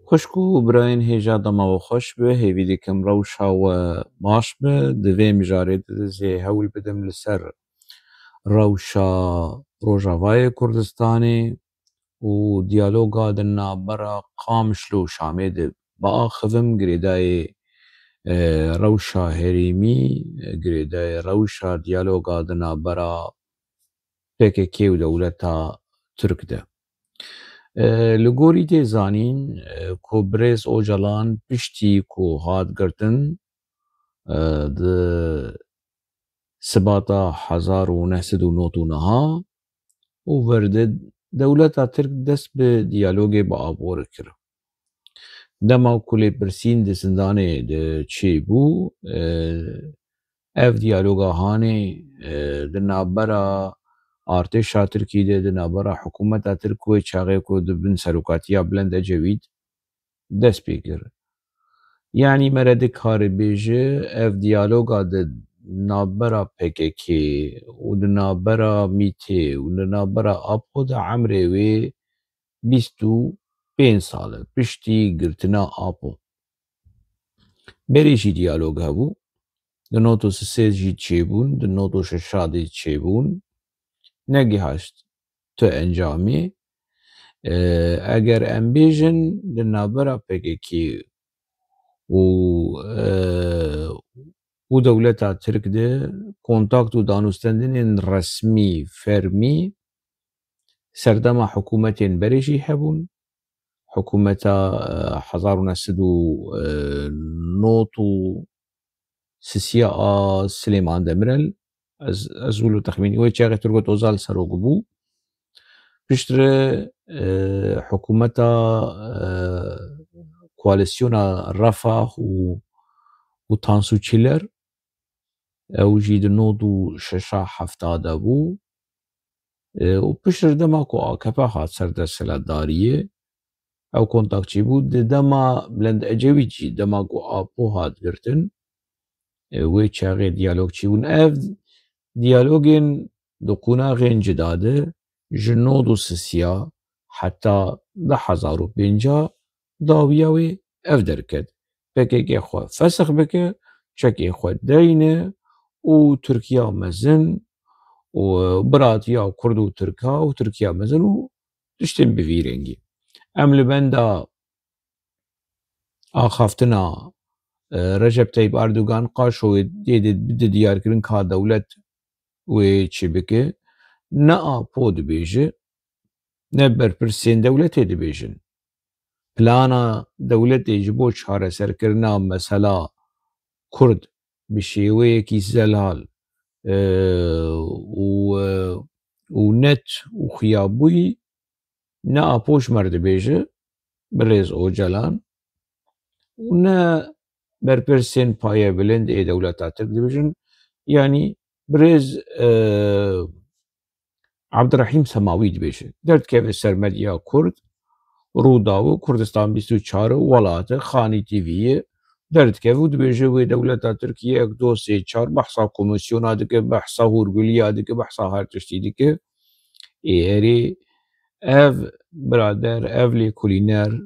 خوشکو براین هیجا دما و خوش به هیویدی کم روشا و ماش به دوی مجارد زی هول بدم لسر روشا روژاوای کردستانی و دیالوگا دنا برا قامشلو شامید با خفم گریدای روشا هریمی گریدای روشا دیالوگا دنا برا PKK و دولتا ترک ده. لگوری تی زانین کو برز اوجلان پشتی کو هات گرتن د سباتا 1999 و ورد دولتا ترک دست به دیالوگ با آبور کر. دما کلی پرسین د سندانه د چی بو اف دیالوگا هانه د نابرا ارتشا ترکی ده نابرا حکومت ترکوی چاقه کو دبن سروکاتیا بلند جوید دست پیکر. یعنی مرد کار بیجه اف دیالوگا ده نابرا PKK و ده نابرا میته و ده نابرا آپو ده عمره وی 25 ساله پشتی گرتنا آپو. بریشی دیالوگ هبو ده نوتو سیز جی چه بون ده نوتو ششادی چه بون نگی هشت تو انجامی اگر ام بیژن د نابرا PKK و دولتا ترک ده کنتاکت و دانستندن رسمی فرمی سردما حکومتین بریشی هبون حکومتا 1900 سسیا سلیمان دمرل از ولو تخمینی وی چاقه ترگوت اوزال سروگ بو پشتر حکومتا کوالسیونا رفاه و تانسو چیلر او جید نودو ششا هفتاده بو و پشتر دما کو آکپا هات سرده سلاداریه او کنتاکچی بود دما بلند اجوی جی دما کو آپو هات گرتن وی چاقه دیالوگ چی بون اف دیالوگین دو قناغین جداده جنودو سسیا حتی 1050 داویاوی اف درکد PKK خو فسخ بکه چکی خو دینه و ترکیا مزن و براتیا و کرد و ترکا و ترکیا مزن و تشتن بفیرنگی ام لبندا آخافتنا رجب طيب اردوغان قاشو دید دیار کرن که دولت و چی بکه نه پود بیجه نه برپرسین دولت دبیجن پلانا دولت جبو چاره سرکرنا مثلا کرد بشیوه کی زلال و نت و خیابوی نه پوش مرد بیجه برز او جلان و نه برپرسین پایه بلند ای دولتا ترک دبیجن یعنی برز عبدالرحیم سماوی دبیجه درد که سرمدیا کرد روداو کردستان 24 ولات خانی تیویه درد که بود بیجه و دولتا ترکیه 1 2 3 4 بحثا کمیسیون که بحثا هورگولی که بحثا هر تشتی که ایری اف برادر اف لی کولینر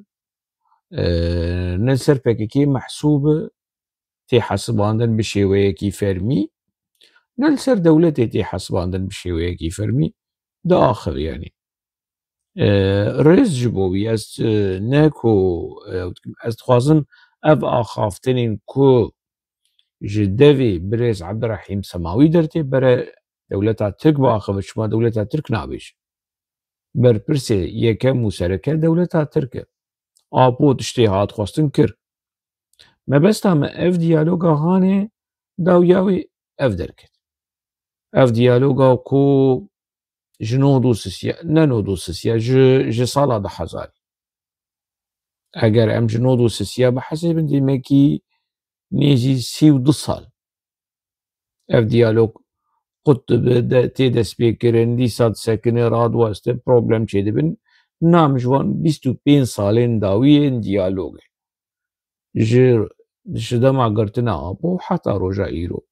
نسر PKK محسوب تی حسباندن بشیوه کی فرمی نلسر دولت تی حسباندن بشیوه کی فرمی دا آخر یعنی رئیس جبوی از نکو از خوازم اف آخافتنین کو جدوی برز عبدالرحیم سماوی درتی بر دولتا ترک با آخفت شما دولتا ترک نابیش بر پرسی یکه موسرکه دولتا ترکه آپو تشتیحات خواستن کر مبستا ما اف دیالوگا هانه داویاوی اف درکت اف دیالوگا کو جنودو سسیا ننودو سسیا ج سالا ده حزاری اگر ام جنودو سسیا بحسب دیمکی نیزی 32 سال اف دیالوگ قطب تی دست بیکرن دی ساد سکنه راد واسطه پروبلم چه دبن نام جوان 25 سالین داوین دیالوگه جدما گرتنا آپو حتی روژا ایرو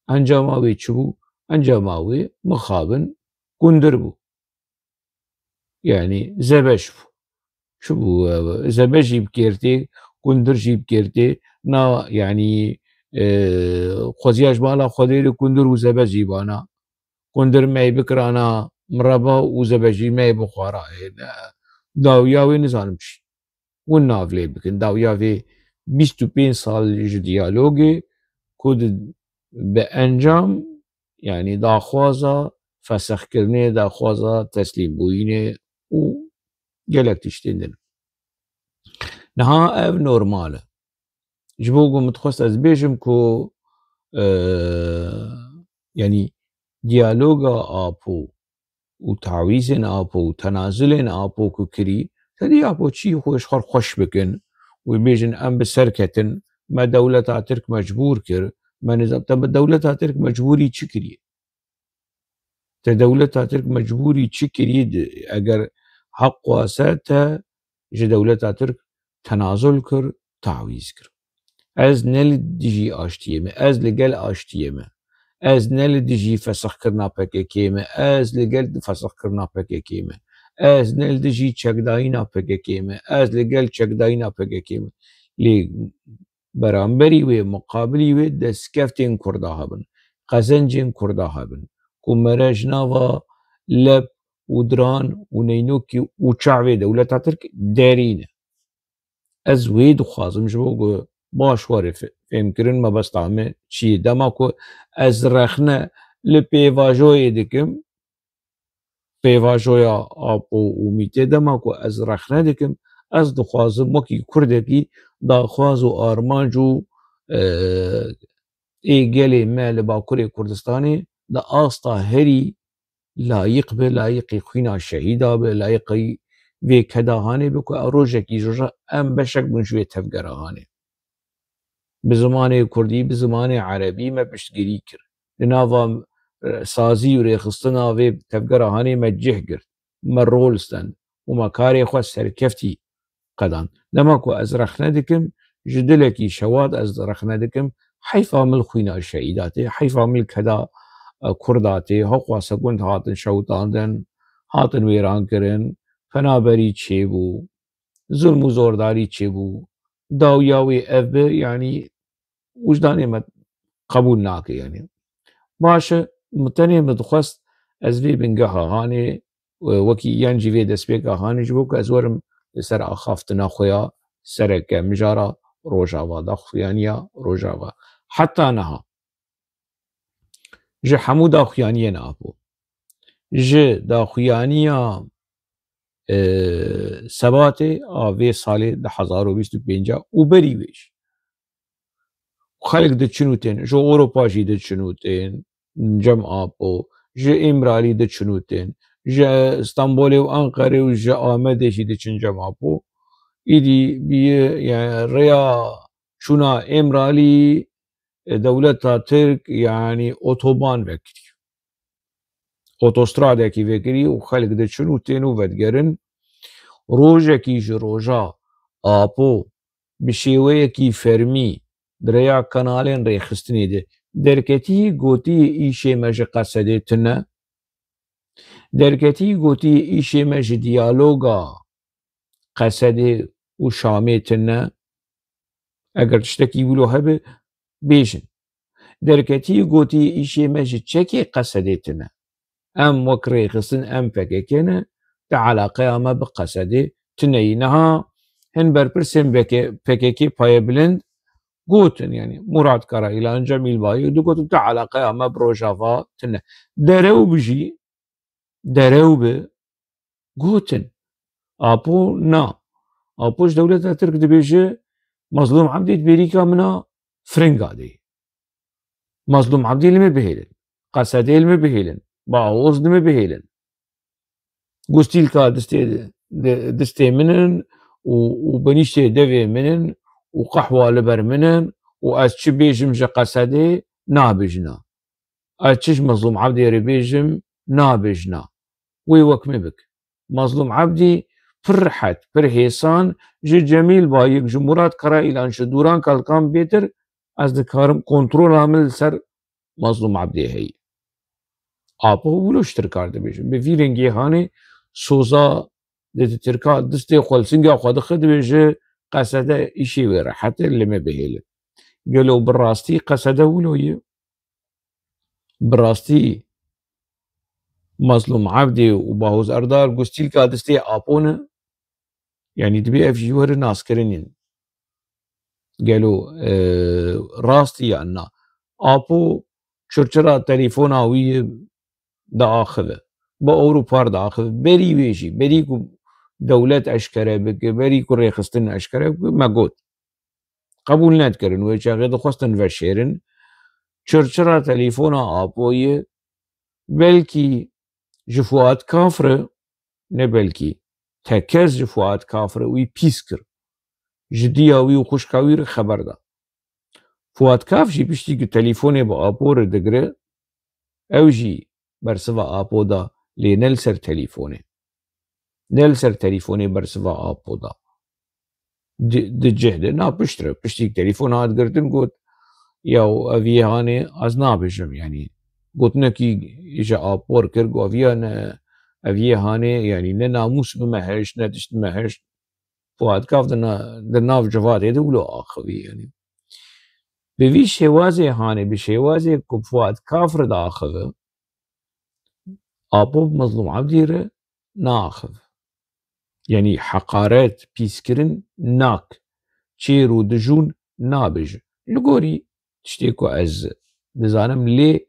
انجاماوی چبو انجاماوی مخابن گندر بو یعنی زبش بو شو زبجي بكيرتي كندرجي بكيرتي نا يعني خوزياج بالا خوديري كندر وزبجي بانا كندر ماي بكرانا مربا وزبجي ماي بخارا داوياوي نزانمشي والنافلي بكن داوياوي 25 سال ji diyalogê ku bi encam yani daxwaza fesexkirinê daxwaza teslîmbûyînê û gelek tiştên din. Niha ev normal e. Ji bo ku min dixwest ez bêjim ku yani diyaloga apo û tawîzên apo û tenazulên apo ku kirî tedî apo çî xwe xweş bikin û bêjin em bi ser ketin me dewleta Tirk mecbûr kir me nizam te bi dewleta Tirk mecbûrî çi kiriye? Te dewleta Tirk mecbûrî çi kiriye eger heq wase te ji dewleta Tirk tenazul kir tawîz kir. Ez ne li dijî aştiyê me ez li gel aştiyê me ez ne li dijî fesexkirina PKK'yê me ez li gel fesexkirina PKK'yê me ez ne li dijî çekdayîna PKK'yê me ez li gel çekdayîna PKK'yê me lê beramberî wê muqabilî wê destkeftên Kurda hebin qezencên Kurda hebin ku mere ji nava lep û diran û neynûkî û çavê dewleta Tirk derîne. Ez wê dixwazim ji bo ku baş were fêmkirin mebesta me çi ye dema ku ez rexne li pêvajoyê dikim pêvajoya apo û mîtê dema ku ez rexne dikim ez dixwazim wekî Kurdekî daxwaz û armanc û ê gelê me li Bakurê Kurdistanê di asta herî layık be layıqî xwîna şehîda be layıqî vê kedahanê be ku rojekî ji roja em beşek bin ji wê tevgerahanê. Bi zimanê Kurdî bi zimanê Erebî me piştgirî kir. Li nava sazî û rêxistina vê tevgerahanê me cih girt. Me rol stend û me karê xwe serkeftî qedan. Dema ku ez rexne dikim ji dilekî şewat ez rexne dikim heyfa mil xwîna şehîda tê heyfa mil keda Kurda tê heqwa sekund hatin şewitandin hatin wêrankirin penaberî çêbû zulm û zordarî çêbû dawiya wê ev bi yanî wijdanê me qebûl nake yani. Baş e tenê min dixwest ez vê bingeha hanê wekî yan jî vê destpêka hanê ji bo ku ez werim li ser axaftina xwe ya sereke mijara Rojava daxuyaniya Rojava. Heta niha ji hemû daxuyaniyên apo ji daxuyaniya sebatê a vê salê 2025 û berî wê jî xelk diçin û tên ji Ewropa jî diçin û tên cem apo ji Îmralî diçin û tên ji Stenbolê û Enqerê û ji Amedê jî diçin cem apo îdî rêya çûna Îmralî dewleta Tirk yanî otoban vekirî otostradekî vekirî û xelk diçin û tên û vedgerin rojekî ji roja apo bi şêweyekî fermî di rêya kanalên rêxistinê de derketî gotiyê îşê me ji Qesedê tune derketî gotiyê îşê me ji diyaloga Qesedê û Şamê tune eger tiştekî wilo hebe bêjin derketî gotiyê îşê me ji çekê Qesedê tune em wek rêxistin em PKK ne di eleqeya me bi Qesedê tuneyî. Niha hin berpirsên PKK payebilind gotin yani Murat Karayîlan Cemîl Bayî digotin di eleqeya me bi Rojava tune derew bi jî derew bi gotin apo na apo ji dewleta Tirk dibêje Mazlûm Ebdî di bêrîka min a firinga deyê Mazlûm Ebdî li me bihêlin Qesedê li me bihêlin Baoz li me bihêlin gustîlka distê min in û benîştê devê min in û qehwa li ber min in û ez çi bêjim ji Qesedê nabêjina ez çi ji Mazlûm Ebdê re bêjim nabêjina wê wek me bik Mazlûm Ebdî pir rehet pir hêsan ji Cemîl Bayîk ji Murat Karayîlan ji Dûran Kalkan bêtir ez dikarim kontrola min li ser Mazlûm Ebdê heye apo wilo ji tirkar dibêjim bi vî rengî hanê soza دت تركا دستي خول سنجا خود خدبج قصده إشي ويرا حتى اللي ما بهيله قالوا بالراستي قصده ولويه براستي مظلوم عبدي وباوز أردار قستيل كادستي آبونه يعني تبي أفجي ور ناس كرنين قالوا راستي أنا آبو شرشرا تليفونا وي دا آخذه با أوروبار دا آخذه بري ويجي بريكو دولت أشكره بك بريكو ريخستن أشكره بك ما قوت قبول نتكرن ويجا غير خواستن وشيرن شرشرا تليفونا آبوي بلكي جفوات كافرة نبلكي تكز جفوات كافرة وي بيسكر جدياوي وخشكاوي خبر دا فوات كاف جي بيشتي تليفوني با آبور دقره او جي برسوا آبو دا لي نلسر تليفوني برسوا آبو دا دي جهده نا بشتي تليفونات قردن قوت ياو أفيه هاني از نابجم يعني قوت نكي إجا آبور كرقو أفيه هاني يعني نناموس بمهش نتشت مهش فوات كاف دناف جفات يدولو آخوي يعني بوي شوازي هاني بشوازي كب فوات كافر دا آخوه آبو مظلوم عبديره ناخذ يعني حقارات بيسكرن ناك تشيرو دجون نابج لقوري تشتيكو از دزانم لي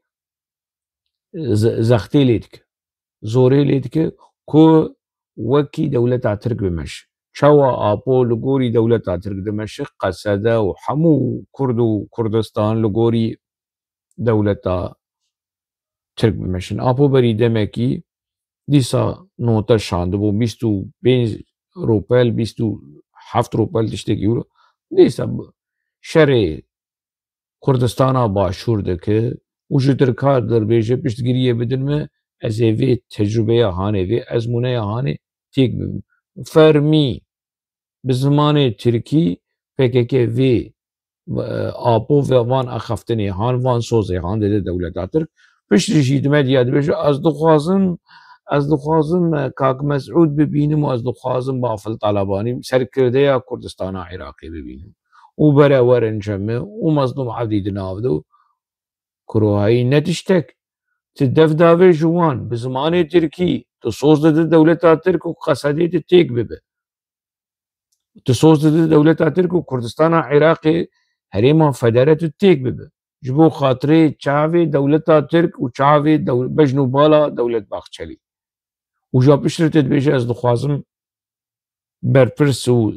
زختي ليدك زوري ليدك كو وكي دولة ترك بمش شوا آبو لقوري دولة ترك دمشق قسده وحمو كردو كردستان لقوري دولة ترك بمشن آبو بري دمكي دیسا نوتا شاند بو 25 روپل 27 روپل تشتكي يورو دیسا شر كردستانا باشور دكه وجدر كار در بيجه پشتگیریه بدن ما از اوی تجربه هانه وی ازمونه هانه تيك فرمي بزمان تركي PKK وی آبو و وان اخفتنی هان وان سوزه هان ده دولت ترک پشت رشید مدیاد بيجه از دخوازم کاک مسعود ببینم و از دخوازم بافل طالبانی سرکرده کردستان عراقی ببینم و برا ورنجمه و مظلوم عدید نافدو کروهایی نتشتك تدفداوي جوان بزمان تركي تصوص ضد دولة ترك وقصدي تيك ببه تصوص ضد دولة ترك وكردستان عراقي هريما فدرة تيك ببه جبو خاطري تشاوي دولة ترك وتشاوي بجنوبالا دولة باخچلي وجا بشرت بيجي از دخوازم برپرس و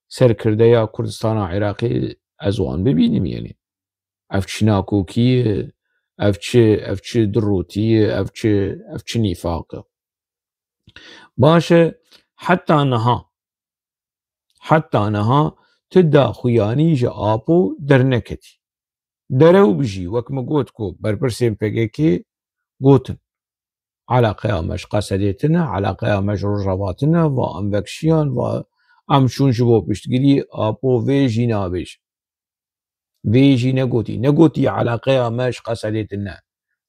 سرکرده کردستان عراقي ازوان ببینیم يعني افچ ناكوكي افچ دروتي افچ نفاق باشه حتى انها تدا خياني جا آبو درنكتي درو بجي وكما قوتكو برپرسين PKK قوتن على قيامش قصديتنا على قيامش رجواتنا وامبكشيان وامشون جبو بشتگيري آبو ويجي نابش ويجي نقوتي على قيامش قصديتنا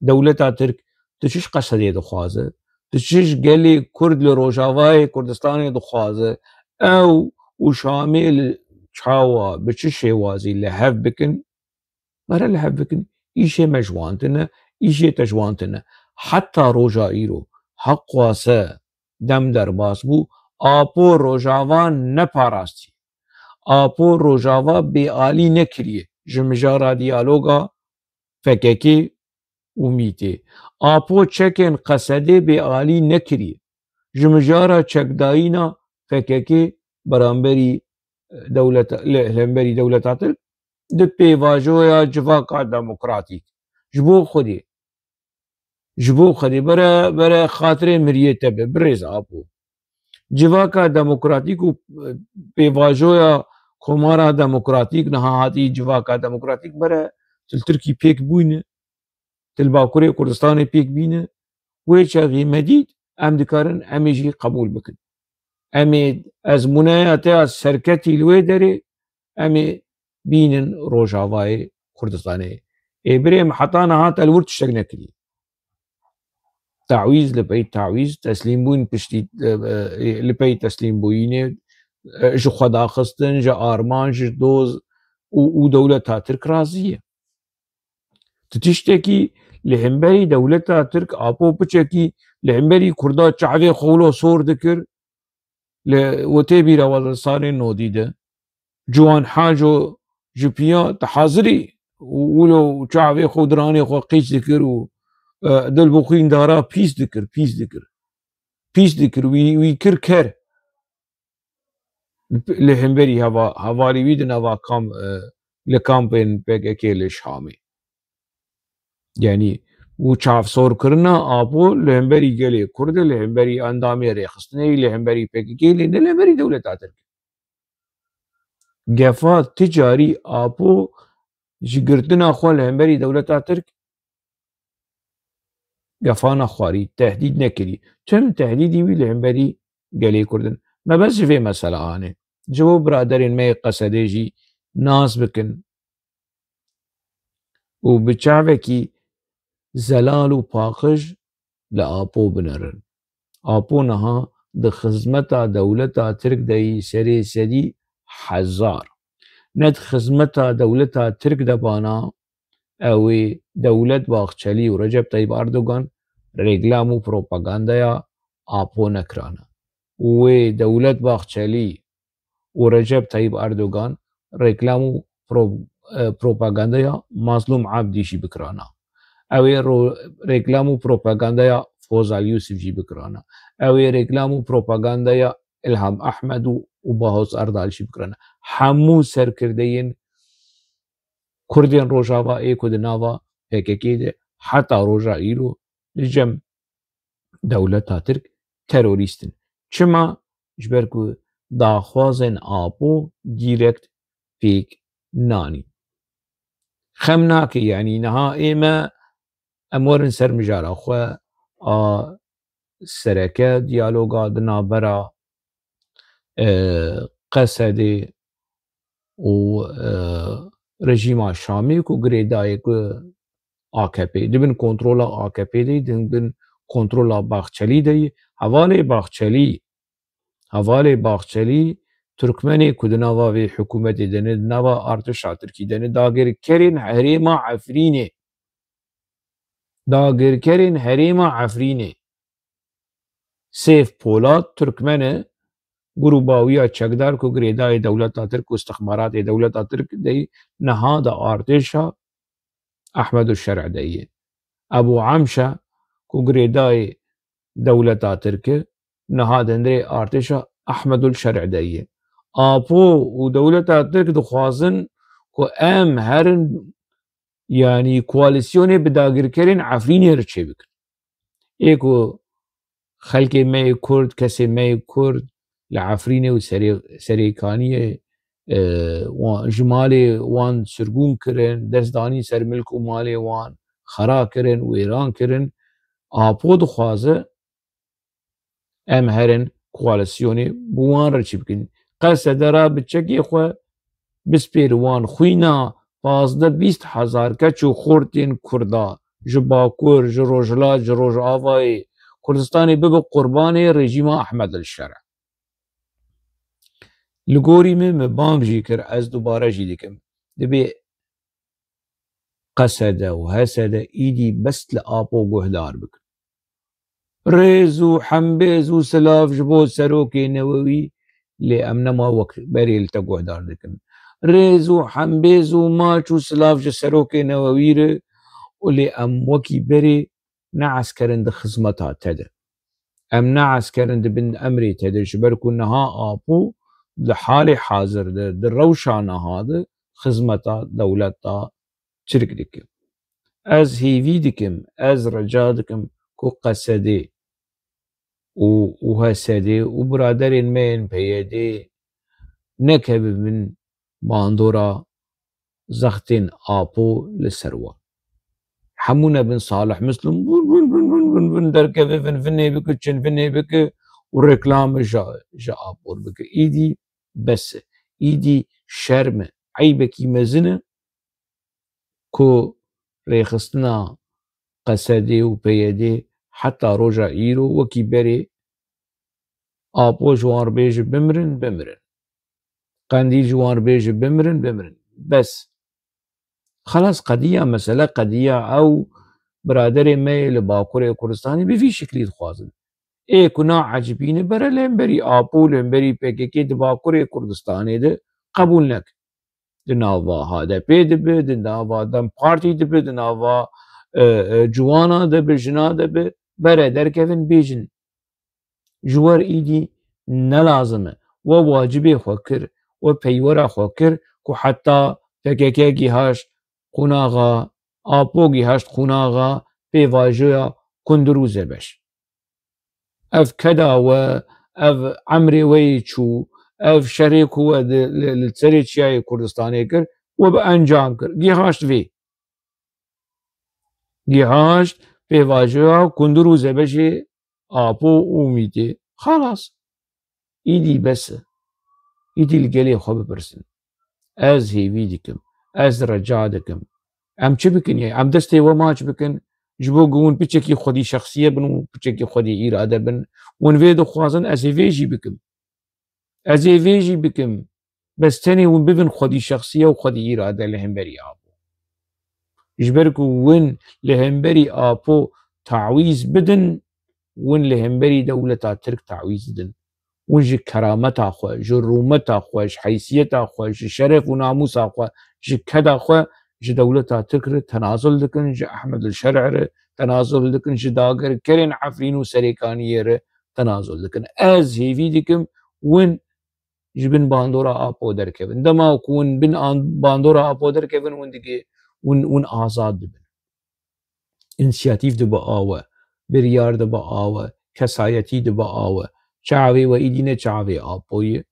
دولة ترك تشش قصدي دخوازه تشش قالي كرد لروجاواي كردستاني دخوازه او وشامل تشاوا بتشش وازي لهف بكن مرة لهف بكن إيشي مجوانتنا إيشي تجوانتنا حتى روجا إيرو حق واسه دم در باس بو آپو روجاوان نپاراستی آپو روجاوا بیالی نکریه جمجارا دیالوگا فککی امیته آپو چکن قصده بیالی نکریه جمجارا چکدایینا فککی برانبری دولت ترک ده پیواجویا جواکا دموکراتیک جبو خودی برای خاطر مریته برز آپو جواکا دموکراتیک و پیواجویا کمارا دموکراتیک نهاتی جواکا دموکراتیک برای ترکی پیک بوینه باکوری کردستان پیک بینه و چاقی مدید ام دکارن امیجی قبول بکن امی از منایت از سرکتی لوی داره امی بینن روجاوای کردستانه بریم حتی نهات الورد تشتگ نکری تعویز لپی تعویز تسلیم بوین پشتی لپی تسلیم بوینه ji xwedaxistin ji arman ji doz û dewleta Tirk razî ye. Ti tiştekî li hemberî dewleta Tirk apo piçekî li hemberî Kurda çavê xewlo sor dikir li wetê bîra salên nodî de ciwan haco ji piya ti hazirî wilo çavê xwe diranê xwe qîç dikir û dil bi xwîndara pîs dikir wî kir ker li hemberî hevalî wî di nava li kampên PKK li Şamê. Yani û çavsorkirina apo li hemberî gelê Kurd e, li hemberî endamê rêxistinê, li hemberî PKK lê ne li hemberî dewleta Tirk. Gefa ti carî apo ji girtina xwe li hemberî dewleta Tirk gefa nexwarî, tehdîd nekirî. Tim tehdîdî wî li hemberî gelê Kurd in. Me bes ji vê mesele anê. Ji bo biraderên me yê Qesedê jî nas bikin û bi çavekî zelal û paqij li apo binerin. Apo niha di xizmeta dewleta Tirk de yî serê sedî hezar. Ne di xizmeta dewleta Tirk de bana ew ê Dewlet Baxçelî û Recep Tayyip Erdogan rêklam û propagandaya apo nekirane. Wê Dewlet Baxçelî û Recep Tayyip Erdogan rêklam û propagandaya Mazlûm Abdî jî bikirane. Ew ê rêklam û propagandaya Fozal Yusuf jî bikirane. Ew ê rêklam û propagandaya İlham Ahmed û Bahoz Erdal jî bikirane. Hemû serkirdeyên Kurdên Rojavayê ku di nava PKK de heta roja îro li cem dewleta Tirk terorîst in. Çima? Ji ber ku daxwazên apo dîrekt pêk nanîn. Xem nake yanî niha ême em werin ser mijara xwe a sereke diyaloga di navbera Qesedê û rejîma Şamê ku girêdayê ku AKP dibin kontrola AKP de dibin kontrola Baxçelî de yî hevalê Baxçelî Türkmenê ku di nava vê hikûmetê de ne di nava artêşa Tirkî de ne dagirkerên herêma Efrînê Sêf Polat Türkmen e grûbawiya çekdar ku girêdayê dewleta Tirk û istixbaratê dewleta Tirk de yî niha di artêşa Ehmedû Şerዕ de yî. Ebu Emşe ku girêdayê dewleta Tirk e niha di hundirê artêşa Ehmedû Şerዕ de yî. Apo û dewleta Tirk dixwazin ku em herin yanî koalîsyonê bi dagirkerên Efrînê re çêbikin. Ê ku xelkê me yê Kurd, kesê me yê Kurd li Efrînê û serêkaniyê ji malê wan sirgûn kirin, destdanî ser milk û malê wan xera kirin, wêran kirin, apo dixwaze em herin koalîsyonê bi wan re çê bikin. Qesede ra bi çekê xwe bispêre wan xwîna 15-20 hezar keç û xortên Kurda ji Bakur, ji Rojhilat, ji Rojavayê Kurdistanê bibe qurbanê rejîma Ehmedil Şerዕ. Li gorî me bang jî kir, ez dubare jî dikim. Dibe Qesede û Hesede îdî bes li apo guhdar bikin. Rêz û hembêz û silav ji bo serokê Newewî lê em nema wek berê li te guhdar dikin. Rêz û hembêz û maç û silav ji serokê Newewî re lê em wekî berê ne eskerin di xizmeta te de. Em ne eskerin dibin emrê te de ji ber ku niha apo li halê hazir de di rewşa niha de xizmeta dewleta Tirk dike. Ez hêvî dikim, ez rica dikim ku Qesedê û Hesedê û biraderên me yên PYD nekevibin bandora zextên apo li ser wan. Hemû nebin Salih Mislûm bin derkeve vinê bike, çinvinê bike û reklamê ji apo bike. Îdî bes e. Îdî şerm e, eybekî mezin e ku rêxistina Qesedê û PYD حتى روجا إيرو وكي بري آبو جوار بيج بمرن قندي جوار بيج بمرن بس خلاص قضية مسألة قضية أو برادر ما لباكور كردستاني بفي شكل خوازن كنا عجبين برا لمبري آبو لمبري PKK دباكور كردستاني ده قبول نك دناوا هذا دبي دناوا دم بارتي دبي دناوا جوانا دبي جنا دبي برا دركفن بيجن جوار إيدي نلازمه وواجبه خوكر وبيورا خوكر كو حتى PKK جهاش قناغا آبو جهاش قناغا بيواجه كندروزه بش اف كدا و اف عمري ويتشو اف شريك هو لتسريت شيء كردستاني كر وبأنجام كر جهاش في جهاش بيواجه كندروزه بشي آبو وميتي خلاص إيدي بس إيدي الجلي خوب برسن از هيفي ديكم از رجع دكم ام چه بكن يعني ام دستي وماچ بكن جبو قون بچكي خودي شخصية بن بچكي خودي إرادة بن ونفيدو خوازن از هيفيجي بكم از هيفيجي بكم بس تاني ون ببن خودي شخصية وخودي إرادة لهمبري آبو جبركو ون لهمبري آبو تعويز بدن ون لهمبري دولة ترك تعويز بدن ونجي كرامتا خو جي رومتا خو جي حيثيتا خو جي شرف وناموسا خو جي كدا خو جي دولتا تكر تنازل دكن جي احمد الشرعر تنازل دكن جي داغر كرين عفرين وسريكانير تنازل دكن از هيفي دكم ون جبن باندورا آبو دركبن دما كون بن باندورا آبو دركبن ون دكي ون آزاد دبن انسياتيف دبا آوه بريار دبا آوه كسايتي دبا آوه چاوي و إيدينه چاوي آبوي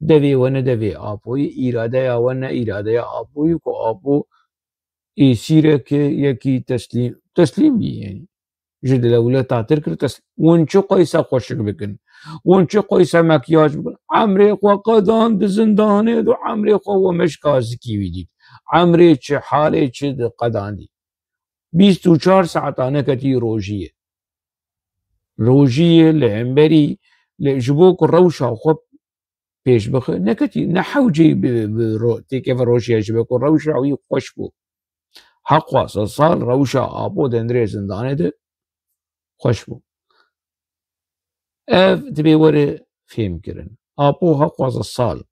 دوي و ندوي آبوي إراده يا و نه إراده يا آبوي كو آبو إيسيره كي يكي تسليم بي يعني جد لولا تاتر كر تسليم ونچو قيسا خوشك بكن ونچو قيسا مكياج بكن عمري خو قدان د زندانه دو عمري خو ومشكاز كي ويدي عمري چه حاله چه قدان دي 24 ساعتانه كتي روجيه لهمبري لجبوك الروشة خب پیش بخ نکتی نحوجي تيكيف روشيا جبوك الروشة وي خوشبو حق واسه صال روشة آبو دندري زندانه ده خوشبو اف تبي وري فهم كرن آبو حق واسه صال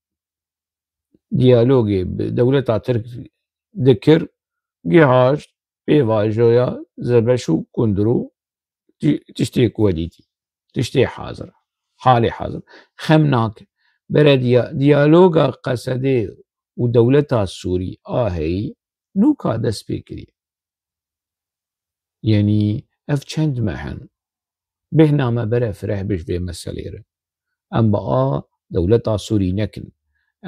ديالوجي بدولة ترك ذكر جهاز بيواجويا زبشو كندرو تشتي كوديتي تشتي حاضر حالي حاضر خمناك برا ديالوغا قصده ودولتا السوري هي نوكا دس بكري يعني اف چند محن بهنامه برا فرح بش في مساليره ام بقى دولتا السوري نكن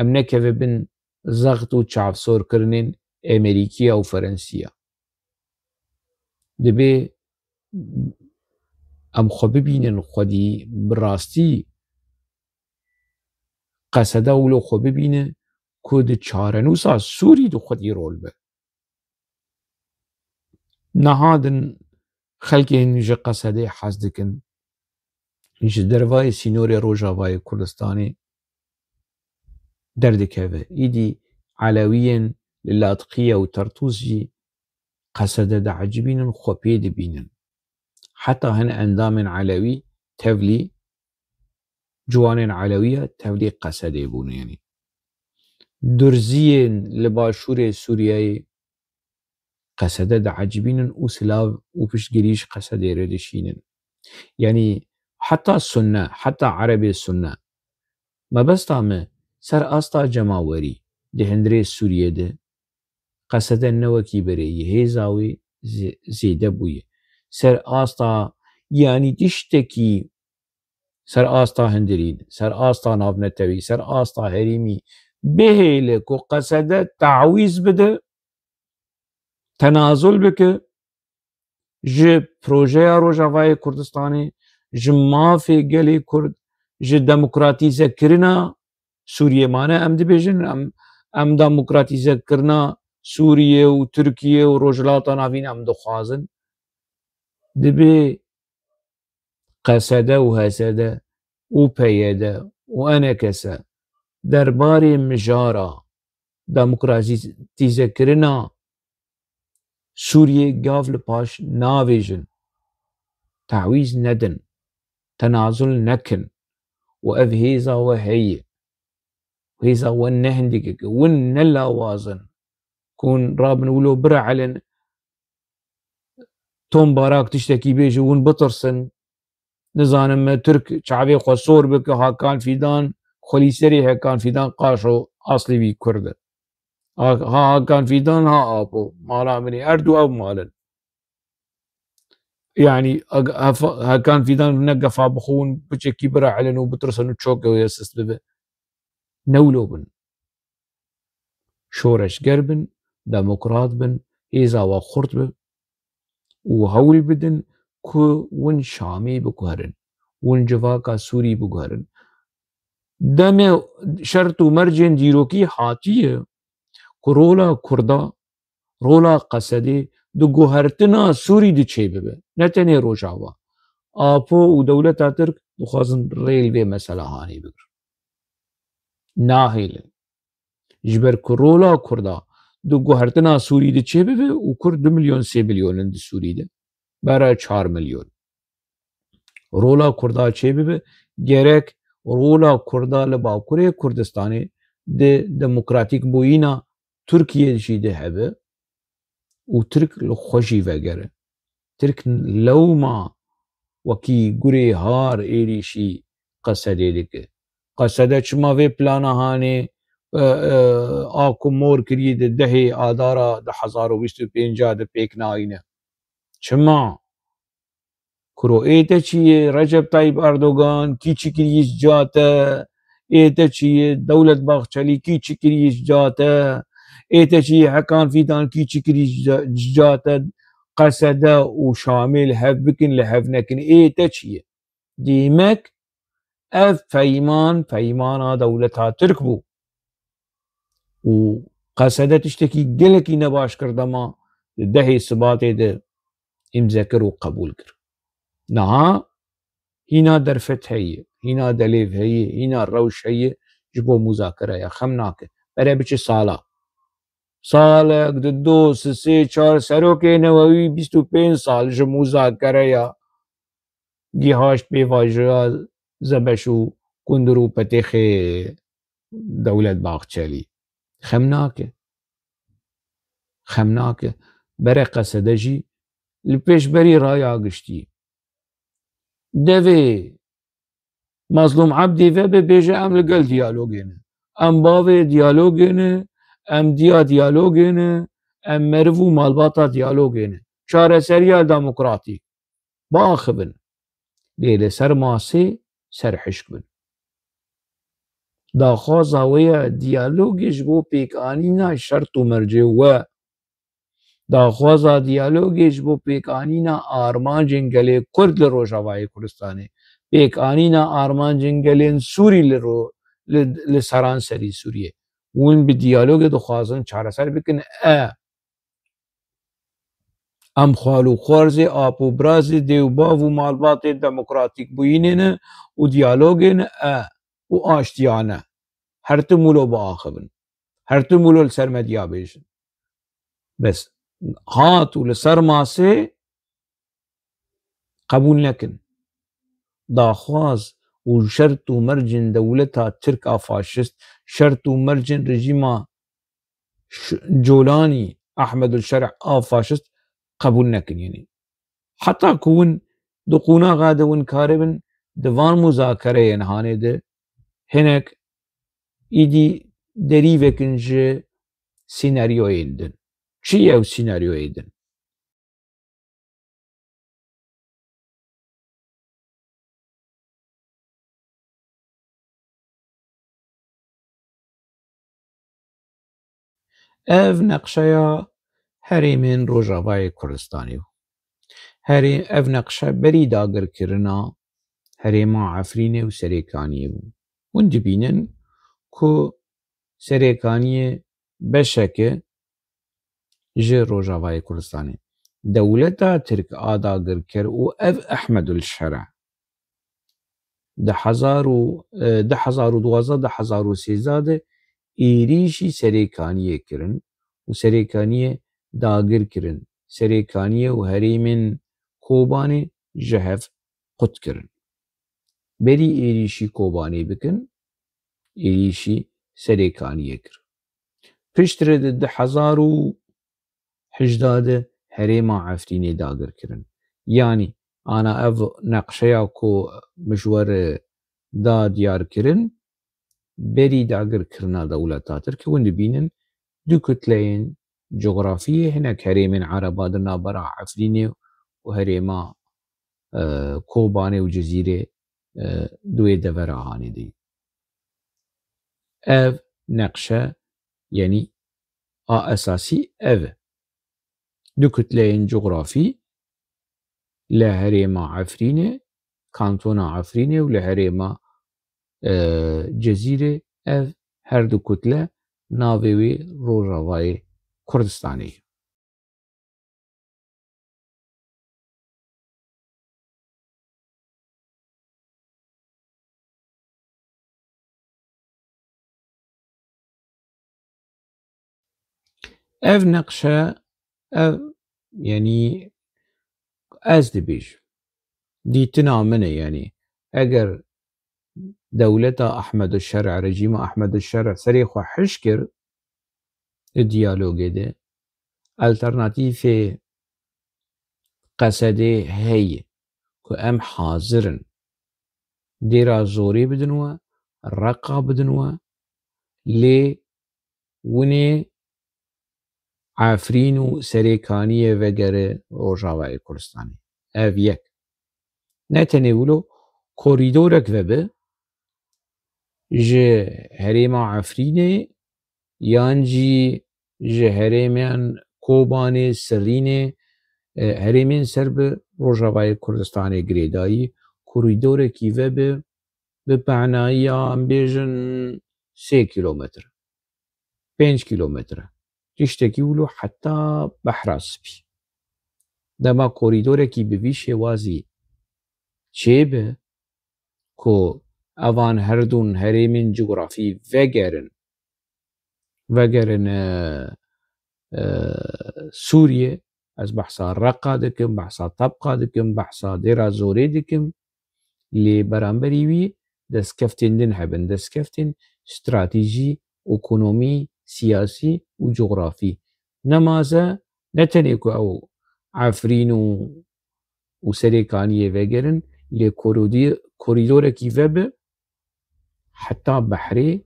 ام نكف بن زغط و چاف سور کرنين امريكيا و فرنسيا دبي ام خو ببینن خودی براستی قصده اولو خو ببینه که چارنوسا سوری دو خودی رول به نهادن خلقی هنجه قصده حز دکن هنجه دروای سینور روژاوای کردستانی دردکوه ایدی علویین للاطقیه و ترتوزی قصده دا عجبینن خو پید بینن حتى هن اندام علوي تولي جوان علوية تولي قصد يبون يعني درزين لباشور سوريا قصد دا عجبين وسلاف وفش جريش قصد يردشين يعني حتى السنة حتى عربي السنة ما بس طامة سر أستا جماوري ده هندري سوريا ده قصد النوكي بري هيزاوي زيده بويه سر آستا يعني تشتكي سر آستا هندرين سر آستا نافنتوي سر آستا هريمي بهيلك وقصد تعويز بده تنازل بك جي بروجيا روجاوای كردستاني جي مافي قلي كرد جي ديمقراطيزه كرنا سوريا مانا ام دبيجن ام ديمقراطيزه كرنا سوريا وتركيا وروجلاتا نافين ام دخوازن دبي قەسەدە و هەسەدە و پەیەدە و ئەنەکەسە دەربارەی مژارە دەموکراتیزەکردنا سووریێ گاو لە پاش ناوێژن، تعویز نەدن، تەنازل نەکن و ئەڤ هێزا وە هەیە، هێزا وە نە هەندێکێکە ون نەلاوازن کون ڕابن ولۆ برەعەلن تۆم باراک تشتێکی بێژە ون بترسن نزانم me Türk çavê xwe sor bike Hakan Fîdan xwelîserê Hakan Fîdan qaşo aslî wî Kurd e. Ha Hakan Fîdan ha apo mala min ê her du ew malin. Yani Hakan Fîdan ne gefa bixwin biçekî birehilin û bitirsin û çok wê sist bibe. Newlo bin. Şoreşger bin, demokrat bin, hêza we xurt be û hewl bidin ku win Şamê biguherin, win civaka Sûrî biguherin. Demê şert û mercên dîrokî hatiye ku rola Kurda, rola Qesedê di guhertina Sûrî de çêbibe, ne tenê Rojava. Apo û dewleta Tirk dixwazin rêl vê mesela hanê bigirin. Nahêlin. Ji ber ku rola Kurda di guhertina Sûrî de çêbibe û Kurd 2 milyon 3 milyonin di Sûrî de bera 4 milyon. Rola Kurda çêbibe gerek rola Kurda li Bakurê Kurdistanê di demokratîk bûyîna Tirkiyê jî de hebe û Tirk li xwe jî vegere. Tirk lewma wekî gurê har êrişî Qesedê dike. Qesede çima vê plana hanê a ku mor kiriye di 10 Adara 2025 de pêk nayîne. Çima? Kuro ête çi ye Recep Tayyip Erdogan kîçî kiriye ji ca te, ête çi ye Dewlet Bahçelî kîçî kiriye ji ca te, ête çi ye Hakan Fîdan kîçî kiriye ji ca te, Qesede û Şamê li hev bikin li hev nekin ête çi ye? Dîmek ev peyman peymana dewleta Tirk bû û Qesede tiştekî gelekî nebaş kir dema di 10 Sibatê de îmzekir û qebûl kir. Niha hîna derfet heye, hîna delêv heye, hîna rewş heye ji bo mûzakereya xem nake. Bere biçe sala. Salek di 2 3 4 serokê Newewî 25 sal ji mûzakereya gîhaş pêvajoya Zebeş û Kundir û Petêxê Dewlet Bahçelî. Xem nake. Xem nake. Bere Qesede jî li pêşberî raya giştî. Devê Mazlûm Ebdî vebe bêje em li gel diyalogê ne. Em bavê diyalogê ne, em diya diyalogê ne, em meriv û malbata diyalogê ne. Çareseriya demokratîk. Biaxivin. Lê li ser masê serhişk bin. Daxwaza wê ye diyalogê ji bo pêkanîna şert û mercê we. Daxwaza diyalogê ji bo pêkanîna armancên gelê Kurd li Rojavayê Kurdistanê, pêkanîna armancên gelên Sûrî li seranserî Sûriyê. Hûn bi diyalogê dixwazin çareser bikin em xwal û xwarzê apûbirazê dêwbav û malbatê demokratîk bûyînê ne û diyalogê ne û aştiya ne. Her tim wilo biaxivin. Her tim wilo li ser medya bêjin. Bes hat û li ser masê qebûl nekin. Daxwaz û şert û mercên dewleta Tirk a faşîst, şert û mercên rejîma Colanî Ehmedulşerh a faşîst qebûl nekin yenî. Heta ku hûn di qunaxa de hûn karibin di van mûzakereyên hanê de hinek îdî derîvekin ji sînaryoyên din. Çi ye ew sînaryoyê din? Ev neqşeya herêmên Rojavayê Kurdistanê bû. Ev neqşe berî dagirkirina herêma Efrînê û Serêkaniyê bû. Hûn dibînin ku Serêkaniyê beşeke ji Rojavayê Kurdistanê. دولتا ترك آداگر کر و اف احمد الشرع 2012 ایریشی سریکانیه کرن و سریکانیه داگر کرن سریکانیه و هریمن کوبانه جهف قد کرن بری ایریشی کوبانه بکن ایریشی سریکانیه کرن پشتر 2018 هریما عفرینه داگر کرن یعنی انا اف نقشه کو مشور دا دیار کرن بری داگر کرنا دولتا ترک و نبینن دو كتلين جغرافية هناك هريمين عربة درنا برا عفريني وهريما كوباني وجزيرة دوي دفرا هاني دي اف نقشة يعني اساسي اف دو كتلين جغرافي لهريما عفريني كانتونا عفريني ولهريما جزيرة اف هر دو كتلة ناوي روجاواي كردستاني اف نقشة اف يعني از دبيج دي تنامنه يعني اگر دولتا احمد الشرع رجيم احمد الشرع سريخ وحشكر الديالوج ده الترناتيف قصده هي كو ام حاضرن ديرا زوري بدنوا الرقا بدنوا لي وني عفرين سريكانية وغيره روجاواي كردستاني اف يك نتنولو كوريدورك وبه جه هريما عفريني يانجي جه هريمان كوباني سريني هريمين سرب روجاواي كردستاني گريداي كوريدورك وبه بمعنى ام بيجن 3 كيلومتر 5 كيلومتر تشتكي ولو حتى بحر اسبي دما كوريدوركي بويش وازي چه كو اوان هردون هريمين جغرافي وگرن سوريا از بحثا رقا دكم بحثا طبقا دكم بحثا ديرا زوري دكم اللي برانبري وي دسكفتين دن هبن دسكفتين استراتيجي ايكونومي سياسي وجغرافي نمازا نتنكو او عفرين وسريكانية وگرن اللي كوريدوركي وب حتى بحري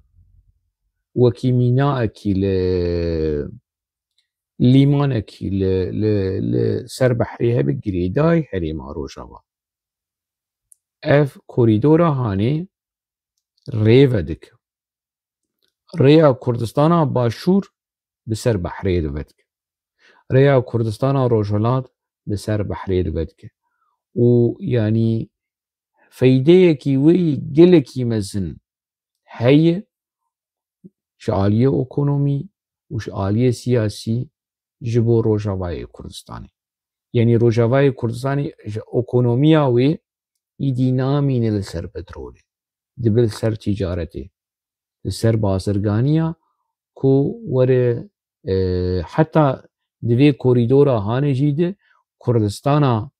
وكي ميناءكي ليمانكي لسر بحريها بجريداي هريما روجاوا اف كوريدورا هاني ريفدك ريا كردستانا باشور بسر بحري دوتك ريا كردستانا روجولات بسر بحري دوتك ويعني فايديكي وي جلكي مزن هي شعالية ايكونومي وشعالية سياسي جبو روجاواي كردستاني يعني روجاواي كردستاني ايكونوميا وي يدينامين لسر بترولي دبل سر تجارتي لسر بازرگانيا كو ور حتى دوی كوريدورا هاني جيده كردستانا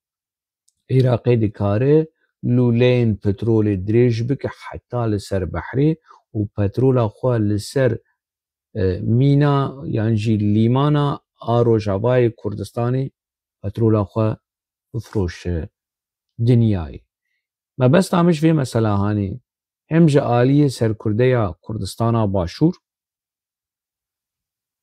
عراقي دكاره لولين بترول دريج بك حتى لسر بحري وبترول اخوة لسر مينا يعني جي ليمانا روجاواي كردستاني بترول اخوة بفروش دنياي ما بس تعمش في مسألة هاني هم جآلية سر كردية كردستانا باشور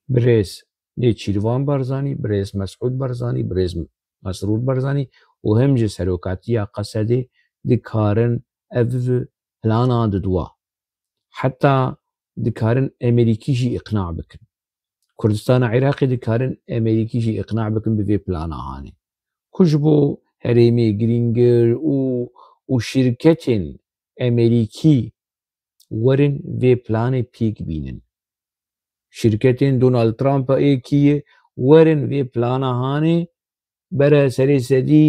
بريز دي تشيلوان برزاني بريز مسعود برزاني بريز مسرور برزاني وهم جي سروكاتية قصدي دكارن اف پلانا ددوا حتى دكارن امريكي جي اقناع بكن كردستان عراقي دكارن امريكي جي اقناع بكن بفي پلانا هاني كجبو هريمي جرينجر وشركة امريكي ورن في پلان بيك بينن شركة دونالد ترامب ايكي ورن في پلانا هاني بەرە سەرێ سەدی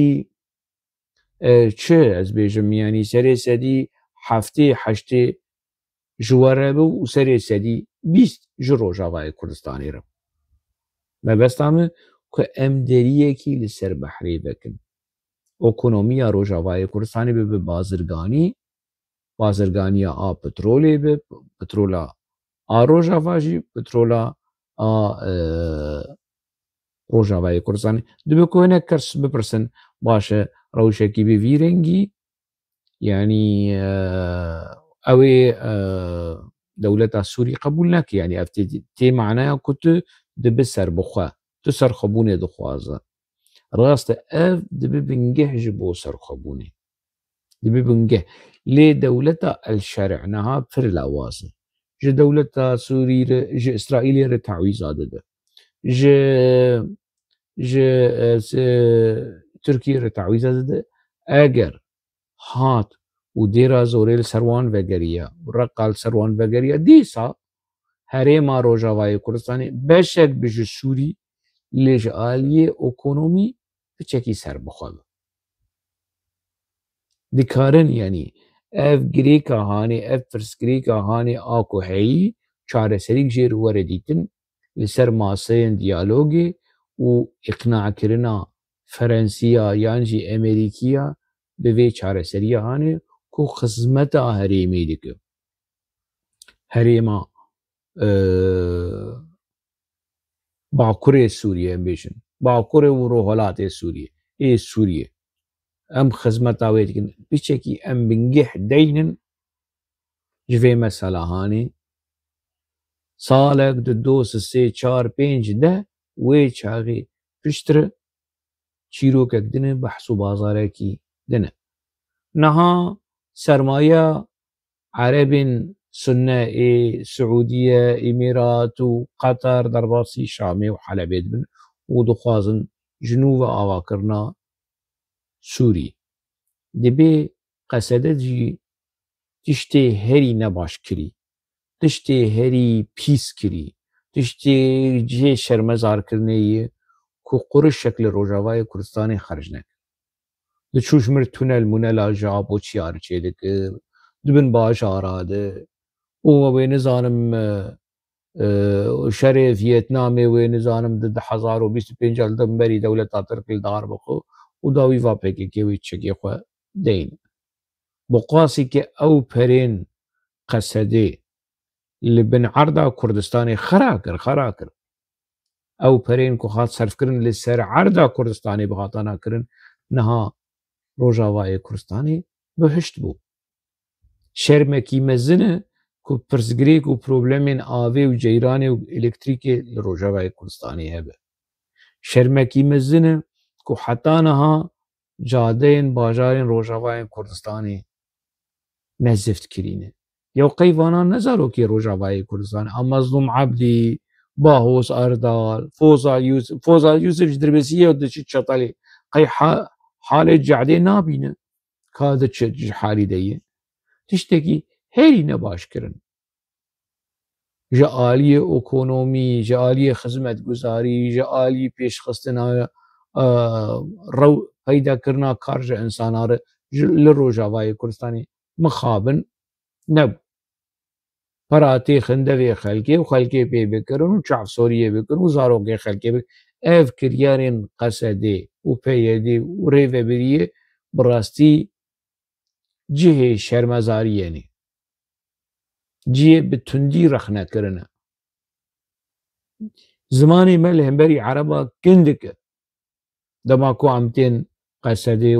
چ ئەس بێژم ینی سەرێ سەدی هەفتێ هەشتێ ji we re bû û serê sedî bîst ji Rojavayê Kurdistanê re. Mebesta min ku em deriyekî li ser behrê vekin. Ekonomiya Rojavayê Kurdistanê bibe bazirganî, bazirganiya a petrolê be, petrola a Rojava jî, petrola a Rojavayê Kurdistanê. Dibe ku hinek kes bipirsin baş e rewşekî bi vî rengî yanî ew ê dewleta Sûrî qebûl neke yanî ev tê meneya ku tu dibe serbixwe, tu serxwebûnê dixwaze. Rast e ev dibe bingeh ji bo serxwebûnê. Dibe bingeh. Lê dewleta El-Şerc niha pir lawaz e. Ji dewleta Sûrî re, ji İsraîlê re tewîza dide. Ji Tirkiyê re tewîza dide. Eger hat û dêra zorê li ser wan vegeriya û reqa li ser wan vegeriya dîsa Herêma Rojavayê Kurdistanê beşek bi ji Sûrî lê ji aliyê ekonomî hiçekî serbixwe be. Dikarin yanî ev girêka hanê, ev pirsgirêka hanê a ku heyî çareserî jê ri were dîtin li ser maseyên diyalogê û îqna'kirina Ferensiya yan jî Amerîkîya bi vê çareseriya hanê ku xizmeta herêmê dike. Herêma Bakurê Sûriyê em bêjin, Bakurê û Rohilatê Sûriyê, ê Sûriyê em xizmeta wê dikin. Piçekî em bingeh deynin ji vê mesela hanê salek di do sê çar pênc de wê çaxê piştre çîrokek dine behs û bazarekî dine. Niha sermayeya Erebên Sunne ê Siûdiye, Îmîrat û Qetar derbasî Şamê û Helebê dibin û dixwazin ji nû ve avakirina Sûrî. Dibe qesede jî tiştê herî nebaş kirî, tiştê herî pîs kirî, tiştê cihê şermezarkirinê ye ku qurişek li Rojavayê Kurdistanê xerc neke. Diçû ji mir tunel mûnela ji Apoçiya re çêdikir, dibin bajara de û wê nizanim şerê Vîetnamê wê nizanim di 2025 li demberî dewleta Tirk li dar bixwe û dawî va PKK wê çekê xwe deyne. Bi qasî ke ew perên qesedê li bin erda Kurdistanê xera kir. Ew perên ku hat serfkirin li ser erda Kurdistanê bi hatana kirin niha Rojavayê Kurdistanê bihişt bû. Şermekî mezin e ku pirsgirêk û problemên avê û ceyranê û elektrîkê li Rojavayê Kurdistanê hebe. Şermekî mezin e ku heta niha cadeyên bajarên Rojavayê Kurdistanê nezift kirîne. Yew qeyvanan ne zarokê Rojavayê Kurdistanê a Mezlûm Ebdî, Bahos Erdal, Fozal Yusuf ji Dirbêsiyê diçe Çetelê qey halê cedê nabîne ka diçe ji halî de ye. Tiştekî herî nebaş kirin. Ji aliyê ekonomî, ji aliyê xizmetguzarî, ji aliyê pêşxistina rew peydakirina kar ji insana re li Rojavayê Kurdistanê mixabin nebû. Pera têxin devê xelkê û xelkê pê bikirin û çavsoriyê bikin û zarokê xelkê bikin. Ev kiryarên qesedê û PYD û rêveberiyê bi rastî cihê şermezariyê ne. Cihê bi tundî rexnekirin e. Zimanê me li hemberî Ereba kin dike. Dema ku em tên qesedê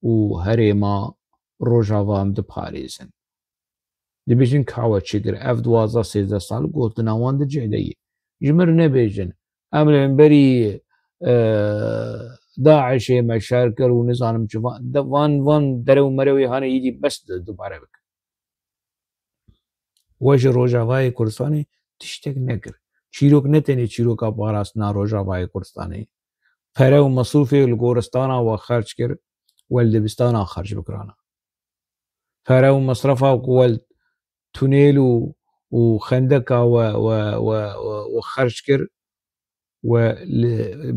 û herêma Rojava em diparêzin. Dibêjin kawe çêkir ev 12-13 sal gotina wan di cih de ye. Ji mir nebêjin em li hemberî Daişê me şer kir û nizanim çi van dere û merewê hane îdî bes dubare bikin. We ji Rojavayê Kurdistanê tiştek nekir. Çîrok ne tenê çîroka parastina Rojavayê Kurdistanê. Pere û mesrûfê li goristana we xerc kir, we li dibistana xerc bikirane. Pere û mesrefa ku we tunêl û xendeka we xerc kir, we li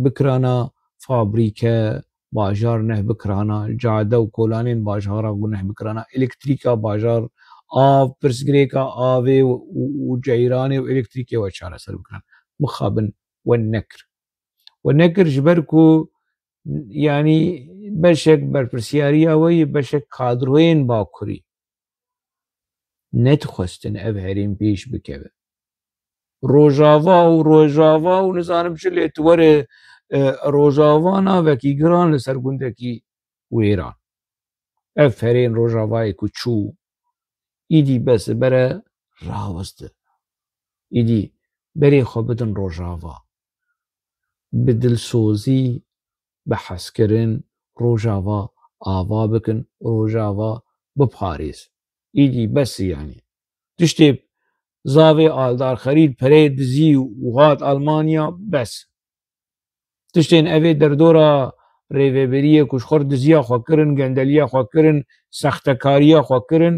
bikirana فابریکە باژار نeh bikirana, cade û kolanên bajara bû neh bikirana, elektrîka bajar, av, pirsgirêka avê û ceyranê û elektrîkê we çareser bikirin. Mixabin we nekir. We nekir ji ber ku yanî beşek berpirsyariya we yê beşek kadroyên Bakurî nedixwestin ev herêm pêş bikeve. Rojava û Rojava û nizanim çi lê tu were Rojava vekî giran li ser gundekî Wêran. Ev herên Rojavayê ku çû îdî bes bere rawestin. Îdî berê xwe bidin Rojava. Bi dilsozî, bi hezkirin Rojava ava bikin, Rojava biparêzin. İdî bes yanî. Tiştê zavê Aldar Xelîl pereyê dizî û hat Almanya bes. Tiştên evê derdora rêveberiyê ku ji xwe re diziya xwe kirin, gendeliya xwe kirin, sextekariya xwe kirin,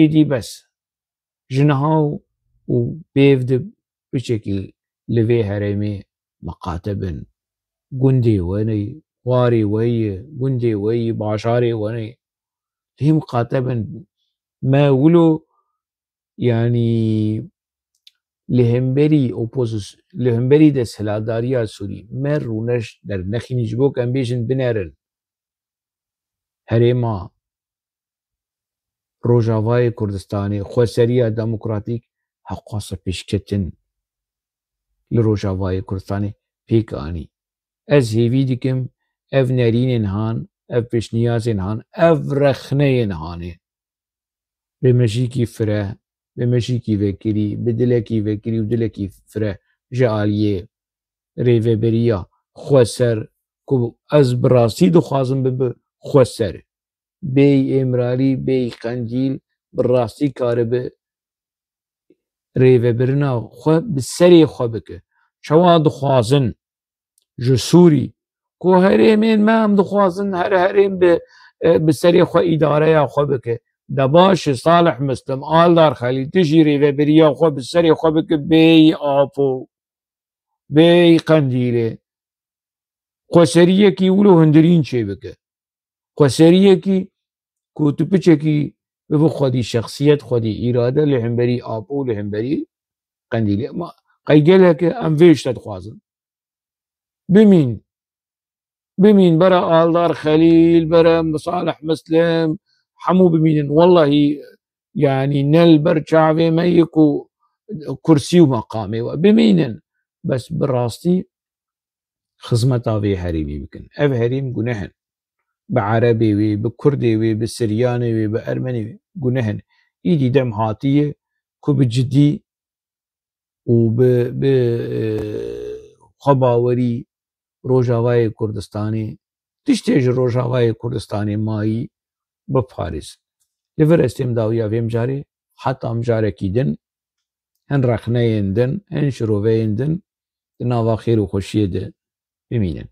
îdî bes. Ji niha û pêv di piçekî li vê herêmê miqate bin. Gundê we nê, xwarê we yê, gundê we yê, bajarê we nê. Lê miqate bin me wilo yanî li hemberî desthilatdariya Sûrî me rûneş dernexînî ji bo ku em bêjin binerin herêma Rojavayê Kurdistanê xweseriya demokratîk heqxwasa pêşketin li Rojavayê Kurdistanê pêk anî. Ez hêvî dikim ev nerînên han, ev pêşniyazên han, ev rexneyên hanê. Bi meşîkî fireh, bi meşîkî vekirî, bi dilekî vekirî û dilekî fireh ji aliyê rêveberiya xweser ku ez bi rastî dixwazim bibe xweser. Bêyî Êmiralî, bêyî Qencîl bi rastî karibe rêvebirina xwe bi serê xwe bike. Çawa dixwazin ji Sûrî ku herêmên me em dixwazin her herêm bi serê xwe îdareya xwe bike. De baş e Salih Mislim, Aldar Xelîl tijî rêveberiya xwe bi serê xwe bike bêyî Afo, bêyî Qencîlê. Xweseriyekî wilo hundirîn çê bike. Xweseriyekî ku tu piçekî bibe xwedî şexsiyet, xwedî îrade li hemberî Afo û li hemberî Qencîlê. Qey geleke em vê tişte dixwazin. Bimîn. Bimîn bere Aldar Xelîl, bere Salih Mislim hemû bimînin. Wellahî yanî ne li ber çavê me yê ku kursî û meqamê we bimînin. Bes bi rastî xizmeta vê herêmî bikin. Ev herêm gunehin. Bi Erebê wê, bi Kurdê wê, bi Siryanê wê, bi Ermenî wê gunehin. İdî dem hatiye ku bi ciddî û bi xwebawerî Rojavayê Kurdistanê tiştê ji Rojavayê Kurdistanê mayî biparêzin. Li vir ez têm dawiya vêm carê heta em carekî din hin rexneyên din, hin şiroveyên din di nava xêr û xweşiyê de bimînin.